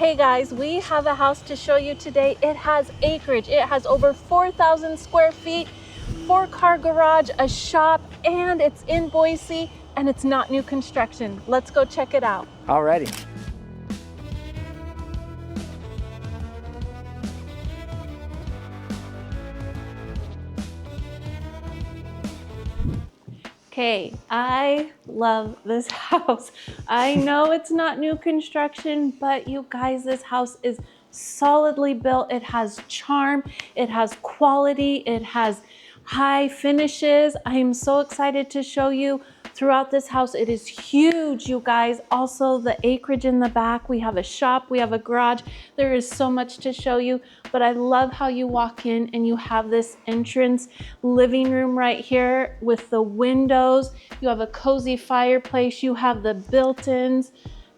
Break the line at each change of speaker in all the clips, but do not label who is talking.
Hey guys, we have a house to show you today. It has acreage. It has over 4,000 square feet, 4-car garage, a shop, and it's in Boise, and it's not new construction. Let's go check it out.
Alrighty.
Okay, I love this house. I know it's not new construction, but you guys, this house is solidly built. It has charm, it has quality, it has high finishes. I am so excited to show you throughout this house. It is huge, you guys. Also, the acreage in the back. We have a shop, we have a garage. There is so much to show you, but I love how you walk in and you have this entrance living room right here with the windows. You have a cozy fireplace. You have the built-ins.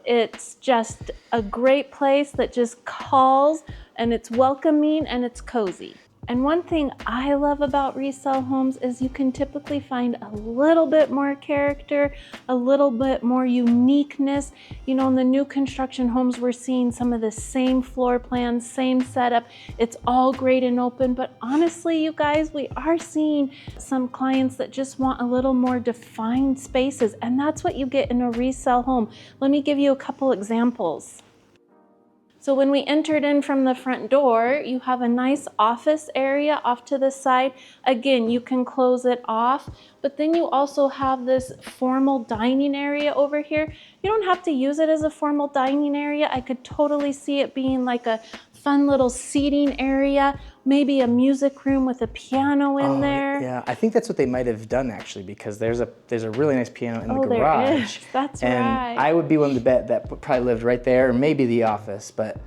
It's just a great place that just calls, and it's welcoming and it's cozy. And one thing I love about resale homes is you can typically find a little bit more character, a little bit more uniqueness. You know, in the new construction homes, we're seeing some of the same floor plans, same setup. It's all great and open, but honestly, you guys, we are seeing some clients that just want a little more defined spaces, and that's what you get in a resale home. Let me give you a couple examples. So when we entered in from the front door, you have a nice office area off to the side. Again, you can close it off, but then you also have this formal dining area over here. You don't have to use it as a formal dining area. I could totally see it being like a fun little seating area, maybe a music room with a piano in there.
Yeah, I think that's what they might have done actually, because there's a really nice piano in the garage.
There is. That's
and
right.
I would be willing to bet that probably lived right there, or maybe the office. But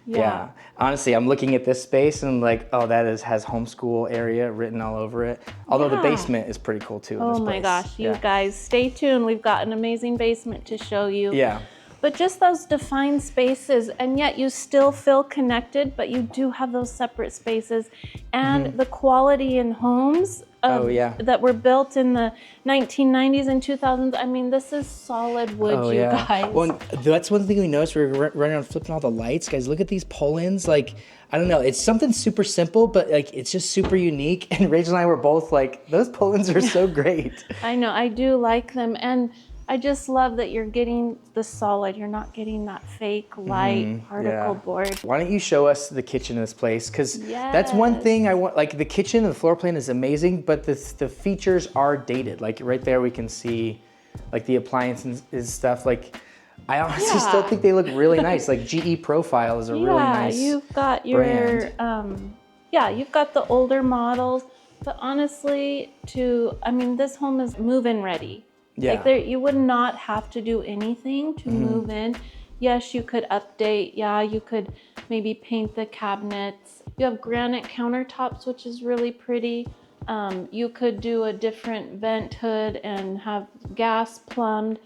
yeah. Honestly, I'm looking at this space and I'm like, oh, has homeschool area written all over it. Although the basement is pretty cool too.
Oh my gosh, you guys, stay tuned. We've got an amazing basement to show you.
Yeah.
But just those defined spaces, and yet you still feel connected, but you do have those separate spaces. And the quality in homes that were built in the 1990s and 2000s, I mean, this is solid wood, you guys.
Well, that's one thing we noticed. We were running around flipping all the lights. Guys, look at these pull-ins. Like, I don't know, it's something super simple, but like it's just super unique. And Rachel and I were both like, those pull-ins are so great.
I know, I do like them. And I just love that you're getting the solid. You're not getting that fake light particle board.
Why don't you show us the kitchen in this place? Because that's one thing I want. Like the kitchen and the floor plan is amazing, but the features are dated. Like right there, we can see like the appliances and stuff. Like I honestly still think they look really nice. Like GE Profile is a really nice
you've got your
brand.
You've got the older models, but honestly, I mean, this home is move-in ready.
Yeah.
Like you would not have to do anything to move in. Yes, you could update. Yeah, you could maybe paint the cabinets. You have granite countertops, which is really pretty. You could do a different vent hood and have gas plumbed.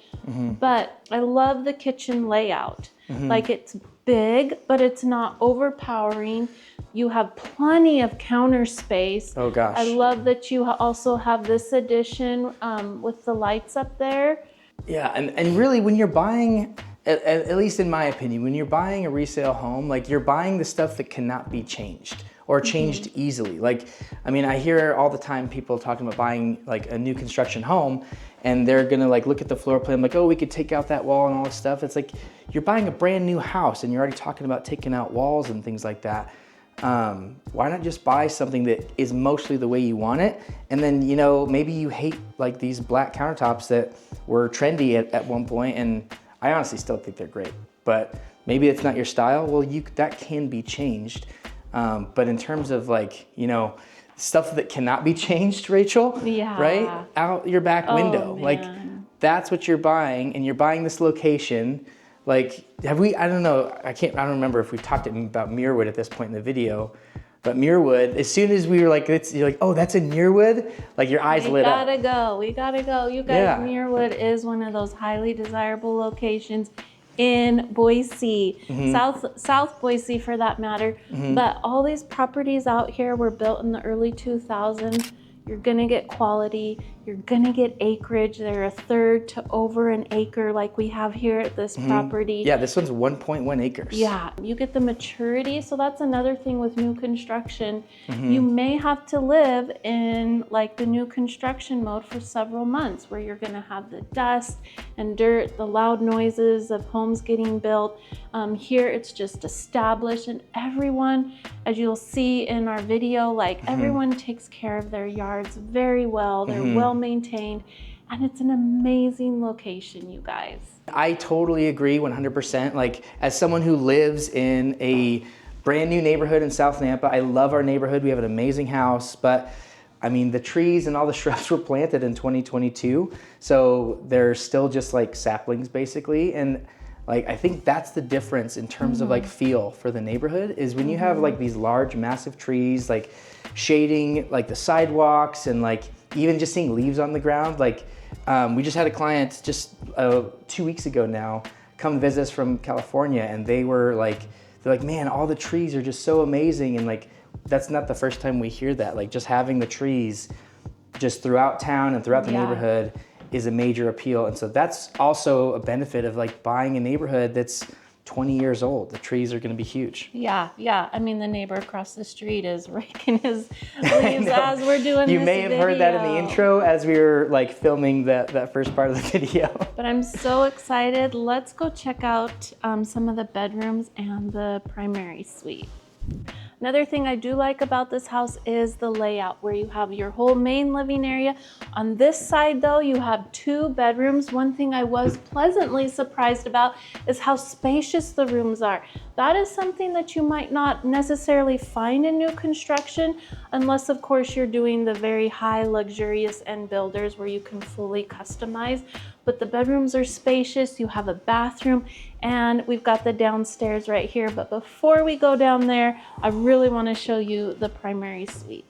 But I love the kitchen layout. Like it's big, but it's not overpowering. You have plenty of counter space.
Oh gosh.
I love that you also have this addition with the lights up there.
Yeah, and really when you're buying, at least in my opinion, when you're buying a resale home, like you're buying the stuff that cannot be changed or changed easily. Like, I mean, I hear all the time people talking about buying like a new construction home, and they're gonna like look at the floor plan like, oh, we could take out that wall and all this stuff. It's like, you're buying a brand new house and you're already talking about taking out walls and things like that. Why not just buy something that is mostly the way you want it? And then, you know, maybe you hate like these black countertops that were trendy at one point, and I honestly still think they're great, but maybe it's not your style. Well, that can be changed. But in terms of like, you know, stuff that cannot be changed, Rachel, right? Out your back window. Like that's what you're buying, and you're buying this location. Like, I don't remember if we've talked about Muirwood at this point in the video, but Muirwood, as soon as we were like, you're like, oh, that's in Muirwood? Like your eyes lit up.
We gotta go. You guys, Muirwood is one of those highly desirable locations in Boise, South Boise for that matter. But all these properties out here were built in the early 2000s. You're gonna get quality. You're gonna get acreage. They're a third to over an acre like we have here at this property.
Yeah, this one's 1.1 acres.
Yeah, you get the maturity. So that's another thing with new construction. You may have to live in like the new construction mode for several months, where you're gonna have the dust and dirt, the loud noises of homes getting built. Here it's just established, and everyone, as you'll see in our video, like everyone takes care of their yards very well. They're well maintained, and it's an amazing location, you guys.
I totally agree 100%. Like, as someone who lives in a brand new neighborhood in South Nampa, I love our neighborhood. We have an amazing house, but I mean, the trees and all the shrubs were planted in 2022. So they're still just like saplings basically. And like, I think that's the difference in terms of like feel for the neighborhood, is when you have like these large, massive trees, like shading like the sidewalks, and like even just seeing leaves on the ground. Like, we just had a client just 2 weeks ago now come visit us from California, and they're like, man, all the trees are just so amazing. And like, that's not the first time we hear that. Like, just having the trees just throughout town and throughout the neighborhood is a major appeal. And so that's also a benefit of like buying a neighborhood that's 20 years old. The trees are going to be huge.
Yeah. I mean, the neighbor across the street is raking his leaves as we're doing this.
You may have heard that in the intro as we were like filming that first part of the video.
But I'm so excited. Let's go check out some of the bedrooms and the primary suite. Another thing I do like about this house is the layout, where you have your whole main living area. On this side though, you have 2 bedrooms. One thing I was pleasantly surprised about is how spacious the rooms are. That is something that you might not necessarily find in new construction, unless of course you're doing the very high luxurious end builders where you can fully customize. But the bedrooms are spacious. You have a bathroom, and we've got the downstairs right here. But before we go down there, I really want to show you the primary suite.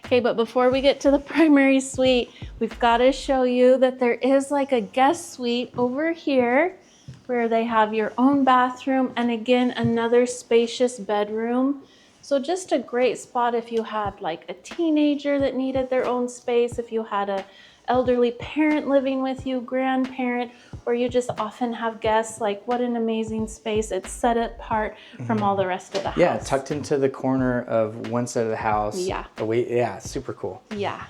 Okay, but before we get to the primary suite, we've got to show you that there is like a guest suite over here, where they have your own bathroom, and again, another spacious bedroom. So just a great spot if you had like a teenager that needed their own space, if you had a elderly parent living with you, grandparent, or you just often have guests. Like, what an amazing space. It's set apart from all the rest of the house.
Yeah, tucked into the corner of one side of the house. Yeah, super cool.
Yeah.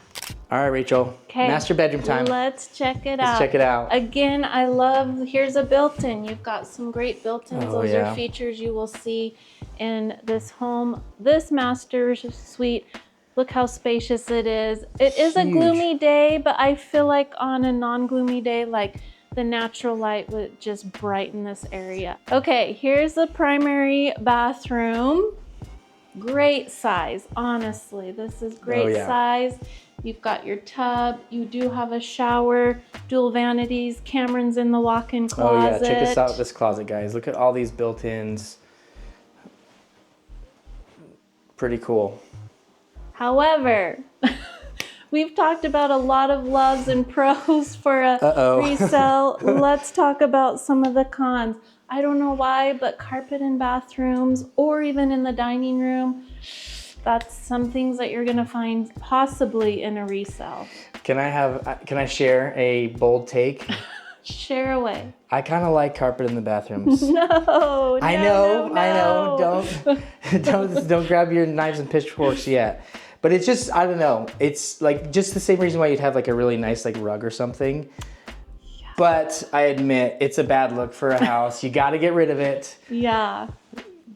All right, Rachel.
Okay.
Master bedroom time.
Let's check it out.
Let's check it out.
Again, I love, here's a built-in. You've got some great built-ins. Those are features you will see in this home. This master suite, look how spacious it is. It is a gloomy day, but I feel like on a non-gloomy day, like the natural light would just brighten this area. Okay, here's the primary bathroom. Great size, honestly. This is great size. You've got your tub. You do have a shower, dual vanities. Cameron's in the walk-in closet.
Oh yeah, check out this closet, guys. Look at all these built-ins. Pretty cool.
However, we've talked about a lot of loves and pros for a resale. Let's talk about some of the cons. I don't know why, but carpet in bathrooms or even in the dining room, that's some things that you're gonna find possibly in a resale.
Can I share a bold take?
Share away.
I kind of like carpet in the bathrooms.
No,
I know. Don't grab your knives and pitchforks yet. But it's just, I don't know. It's like just the same reason why you'd have like a really nice like rug or something. Yeah. But I admit it's a bad look for a house. You got to get rid of it.
Yeah.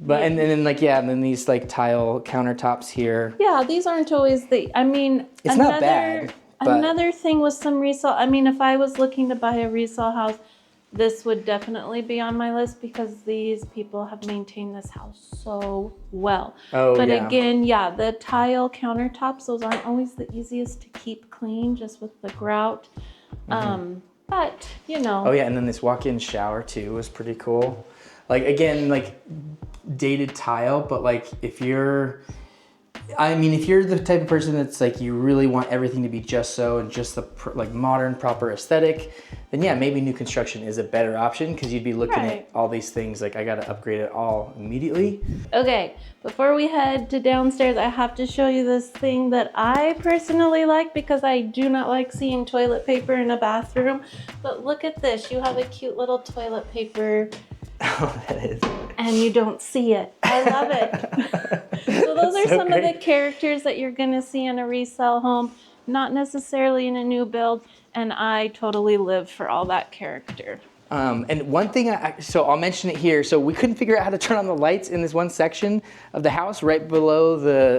But and then these like tile countertops here.
Yeah, these aren't always
it's not bad.
Another thing with some resale, if I was looking to buy a resale house, this would definitely be on my list, because these people have maintained this house so well. But again, the tile countertops, those aren't always the easiest to keep clean, just with the grout. But,
Oh yeah, and then this walk-in shower too was pretty cool. Like, again, like dated tile, but like if you're I mean, if you're the type of person that's like, you really want everything to be just so and just the like modern, proper aesthetic, then yeah, maybe new construction is a better option because you'd be looking at all these things like I got to upgrade it all immediately.
Okay, before we head to downstairs, I have to show you this thing that I personally like because I do not like seeing toilet paper in a bathroom. But look at this, you have a cute little toilet paper.
Oh, that is.
And you don't see it. I love it. So those are some of the characters that you're gonna see in a resale home, not necessarily in a new build, and I totally live for all that character.
And one thing, so I'll mention it here. So we couldn't figure out how to turn on the lights in this one section of the house right below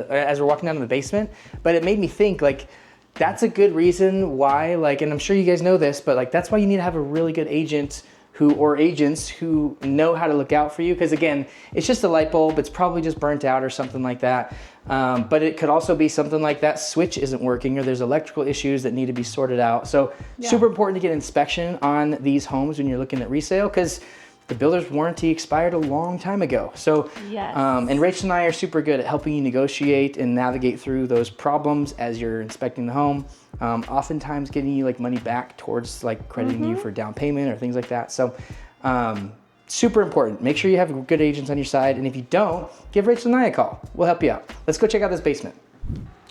as we're walking down to the basement, but it made me think like, that's a good reason why, like, and I'm sure you guys know this, but like, that's why you need to have a really good agent or agents who know how to look out for you. Because again, it's just a light bulb. It's probably just burnt out or something like that. But it could also be something like that switch isn't working or there's electrical issues that need to be sorted out. So super important to get inspection on these homes when you're looking at resale because the builder's warranty expired a long time ago. So, and Rachel and I are super good at helping you negotiate and navigate through those problems as you're inspecting the home. Oftentimes getting you like money back towards like crediting you for down payment or things like that. So, super important. Make sure you have good agents on your side. And if you don't, give Rachel and I a call. We'll help you out. Let's go check out this basement.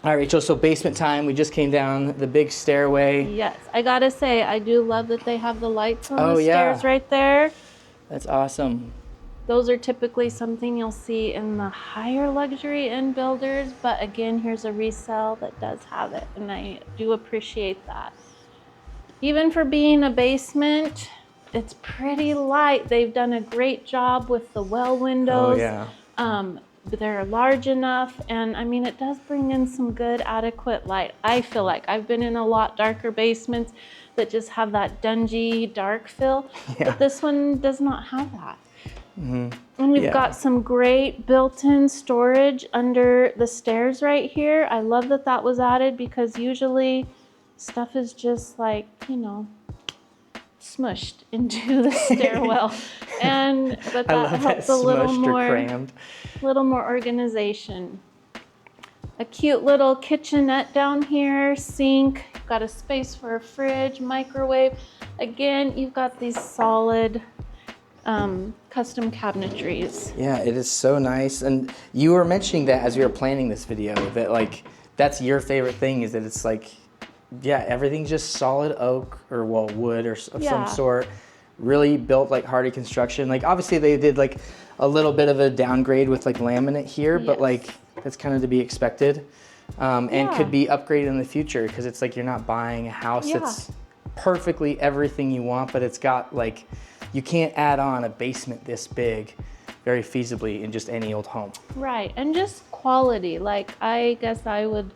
All right, Rachel, so basement time. We just came down the big stairway.
Yes, I gotta say, I do love that they have the lights on the stairs right there.
That's awesome.
Those are typically something you'll see in the higher luxury end builders, but again, here's a resale that does have it, and I do appreciate that. Even for being a basement, it's pretty light. They've done a great job with the well windows. They're large enough, and I mean, it does bring in some good, adequate light. I feel like I've been in a lot darker basements that just have that dungy, dark feel, but this one does not have that. And we've got some great built-in storage under the stairs right here. I love that that was added because usually stuff is just like, you know, smushed into the stairwell, but that helps a little more organization. A cute little kitchenette down here, sink, got a space for a fridge, microwave. Again, you've got these solid custom cabinetries.
Yeah, it is so nice. And you were mentioning that as we were planning this video, that like, that's your favorite thing is that it's like, yeah, everything's just solid oak or well, wood or of some sort. Really built like hardy construction. Like obviously they did like a little bit of a downgrade with like laminate here, but like that's kind of to be expected. And could be upgraded in the future because it's like you're not buying a house that's perfectly everything you want, but it's got like, you can't add on a basement this big very feasibly in just any old home. Right,
and just quality. Like I guess I would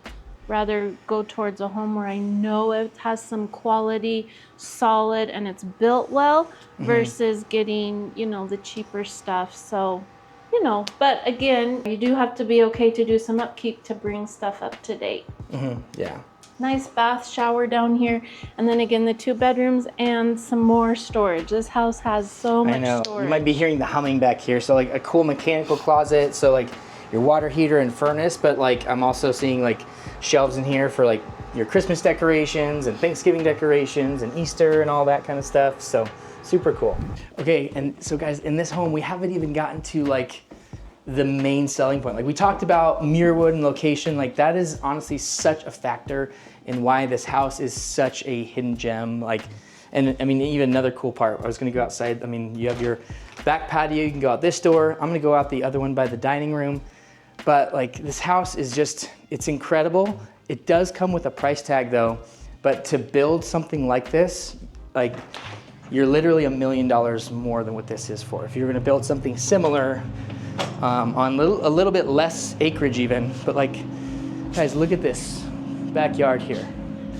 rather go towards a home where I know it has some quality, solid, and it's built well versus getting, you know, the cheaper stuff. So, you know, but again, you do have to be okay to do some upkeep to bring stuff up to date.
Yeah.
Nice bath, shower down here. And then again, the 2 bedrooms and some more storage. This house has so much storage.
You might be hearing the humming back here. So like a cool mechanical closet. So like your water heater and furnace, but like I'm also seeing like shelves in here for like your Christmas decorations and Thanksgiving decorations and Easter and all that kind of stuff. So super cool. Okay, and so guys, in this home, we haven't even gotten to like the main selling point. Like we talked about Muirwood and location, like that is honestly such a factor in why this house is such a hidden gem. Like, and I mean, even another cool part, I was gonna go outside. I mean, you have your back patio, you can go out this door. I'm gonna go out the other one by the dining room. But like this house is just, it's incredible. It does come with a price tag though, but to build something like this, like you're literally $1 million more than what this is for. If you're gonna build something similar on a little bit less acreage even, but like, guys, look at this backyard here.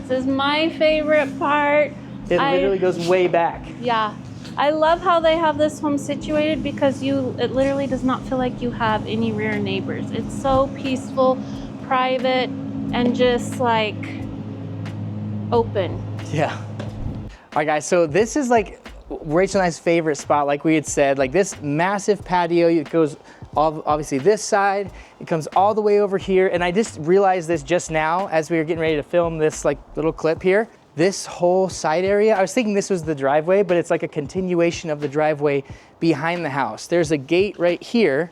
This is my favorite part.
It literally goes way back.
Yeah. I love how they have this home situated because it literally does not feel like you have any rear neighbors. It's so peaceful, private, and just like open.
Yeah. All right, guys, so this is like Rachel and I's favorite spot, like we had said, like this massive patio. It goes obviously this side, it comes all the way over here. And I just realized this just now as we were getting ready to film this like little clip here. This whole side area, I was thinking this was the driveway, but it's like a continuation of the driveway behind the house. There's a gate right here,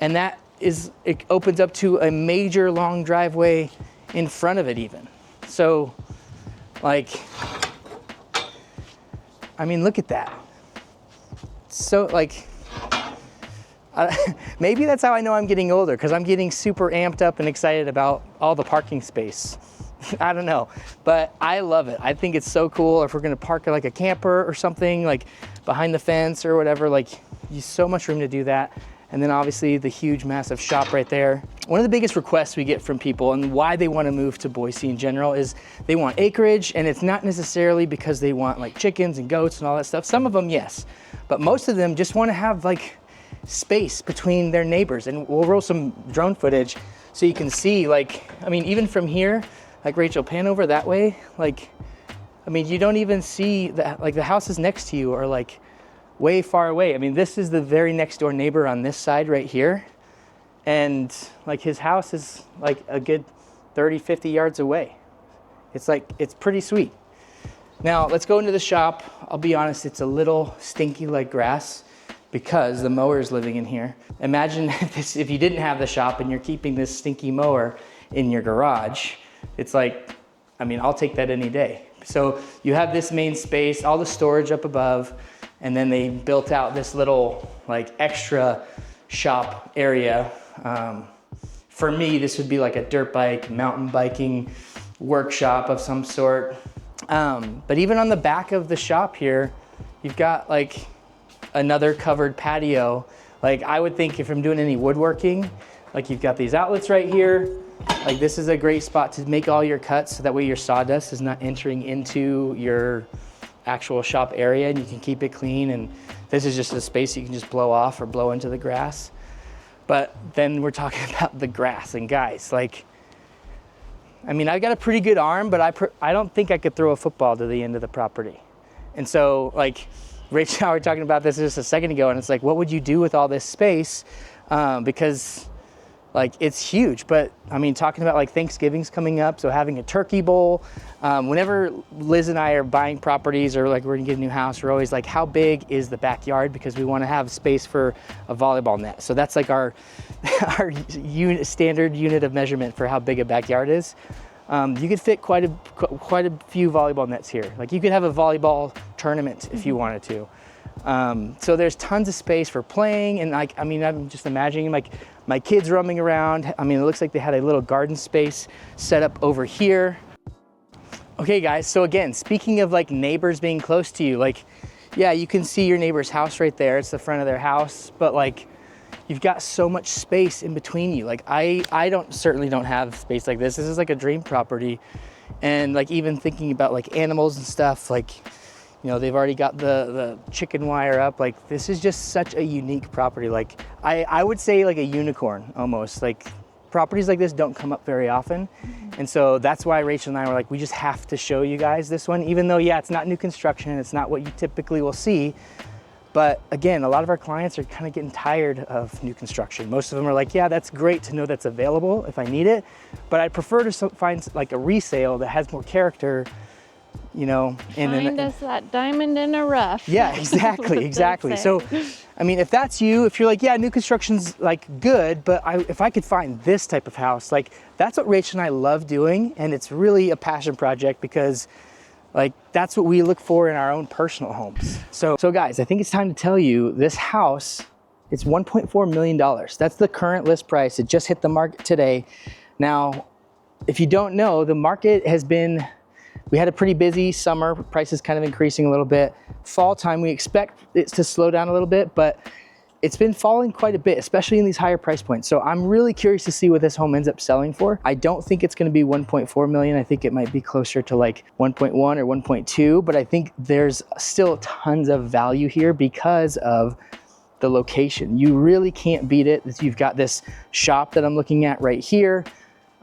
and it opens up to a major long driveway in front of it even. So like, I mean, look at that. So like, maybe that's how I know I'm getting older, because I'm getting super amped up and excited about all the parking space. I don't know, but I love it. I think it's so cool. If we're gonna park like a camper or something, like behind the fence or whatever, like you so much room to do that. And then obviously the huge, massive shop right there. One of the biggest requests we get from people and why they want to move to Boise in general is they want acreage, and it's not necessarily because they want like chickens and goats and all that stuff. Some of them, yes, but most of them just want to have like space between their neighbors. And we'll roll some drone footage so you can see, like, I mean, even from here, like Rachel, pan over that way. Like, I mean, you don't even see that, like the houses next to you are like way far away. I mean, this is the very next door neighbor on this side right here. And like his house is like a good 30, 50 yards away. It's like, it's pretty sweet. Now let's go into the shop. I'll be honest, it's a little stinky like grass because the mower is living in here. Imagine if you didn't have the shop and you're keeping this stinky mower in your garage. It's like, I mean, I'll take that any day. So you have this main space, all the storage up above, and then they built out this little like extra shop area. For me, this would be like a dirt bike, mountain biking workshop of some sort. But even on the back of the shop here, you've got like another covered patio. Like I would think if I'm doing any woodworking, like you've got these outlets right here. Like this is a great spot to make all your cuts so that way your sawdust is not entering into your actual shop area and you can keep it clean. And this is just a space you can just blow off or blow into the grass. But then we're talking about the grass, and guys, like, I mean, I've got a pretty good arm, but I don't think I could throw a football to the end of the property. And so like Rachel and I were talking about this just a second ago, and it's like, what would you do with all this space? Because like it's huge. But I mean, talking about like Thanksgiving's coming up, so having a turkey bowl. Whenever Liz and I are buying properties or like we're gonna get a new house, we're always like, how big is the backyard? Because we want to have space for a volleyball net. So that's like our standard unit of measurement for how big a backyard is. You could fit quite a few volleyball nets here. Like you could have a volleyball tournament if you wanted to. So there's tons of space for playing, and like, I mean, I'm just imagining like my kids roaming around. I mean, it looks like they had a little garden space set up over here. Okay guys, so again, speaking of like neighbors being close to you, like, yeah, you can see your neighbor's house right there. It's the front of their house, but like, you've got so much space in between you. Like I certainly don't have space like this. This is like a dream property. And like even thinking about like animals and stuff, like, you know, they've already got the chicken wire up. Like this is just such a unique property. Like I would say like a unicorn almost. Like properties like this don't come up very often. And so that's why Rachel and I were like, we just have to show you guys this one, even though, yeah, it's not new construction. It's not what you typically will see. But again, a lot of our clients are kind of getting tired of new construction. Most of them are like, yeah, that's great to know that's available if I need it, but I'd prefer to find like a resale that has more character, you know.
Find us that diamond in a rough.
Yeah, exactly, exactly. So, I mean, if that's you, if you're like, yeah, new construction's like good, but if I could find this type of house, like that's what Rachel and I love doing. And it's really a passion project because like that's what we look for in our own personal homes. So guys, I think it's time to tell you this house, it's $1.4 million. That's the current list price. It just hit the market today. Now, if you don't know, the market has been, we had a pretty busy summer, prices kind of increasing a little bit. Fall time, we expect it to slow down a little bit, but it's been falling quite a bit, especially in these higher price points. So I'm really curious to see what this home ends up selling for. I don't think it's gonna be 1.4 million. I think it might be closer to like 1.1 or 1.2, but I think there's still tons of value here because of the location. You really can't beat it. You've got this shop that I'm looking at right here.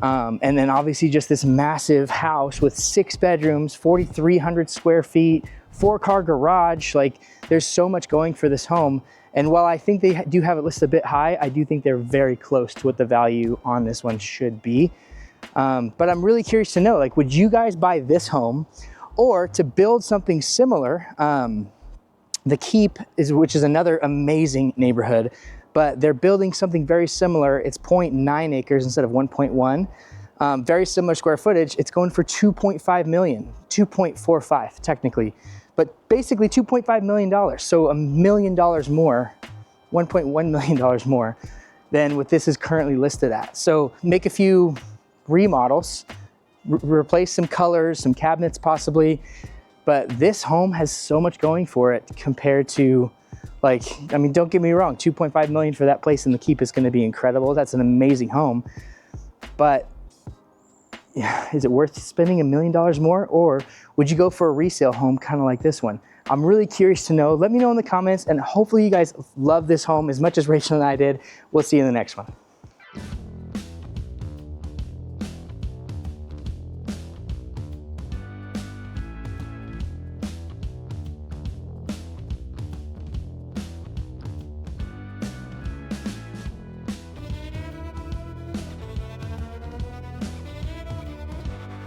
And then obviously just this massive house with 6 bedrooms, 4,300 square feet, 4-car garage. Like there's so much going for this home. And while I think they do have it listed a bit high, I do think they're very close to what the value on this one should be. But I'm really curious to know, like, would you guys buy this home? Or to build something similar, the Keep, which is another amazing neighborhood, but they're building something very similar. It's 0.9 acres instead of 1.1. Very similar square footage. It's going for 2.5 million, 2.45 technically, but basically $2.5 million. So $1 million more, $1.1 million more than what this is currently listed at. So make a few remodels, replace some colors, some cabinets possibly, but this home has so much going for it compared to, like, I mean, don't get me wrong, 2.5 million for that place in the Keep is going to be incredible. That's an amazing home, but yeah, is it worth spending $1 million more, or would you go for a resale home kind of like this one? I'm really curious to know. Let me know in the comments, and hopefully you guys love this home as much as Rachel and I did. We'll see you in the next one.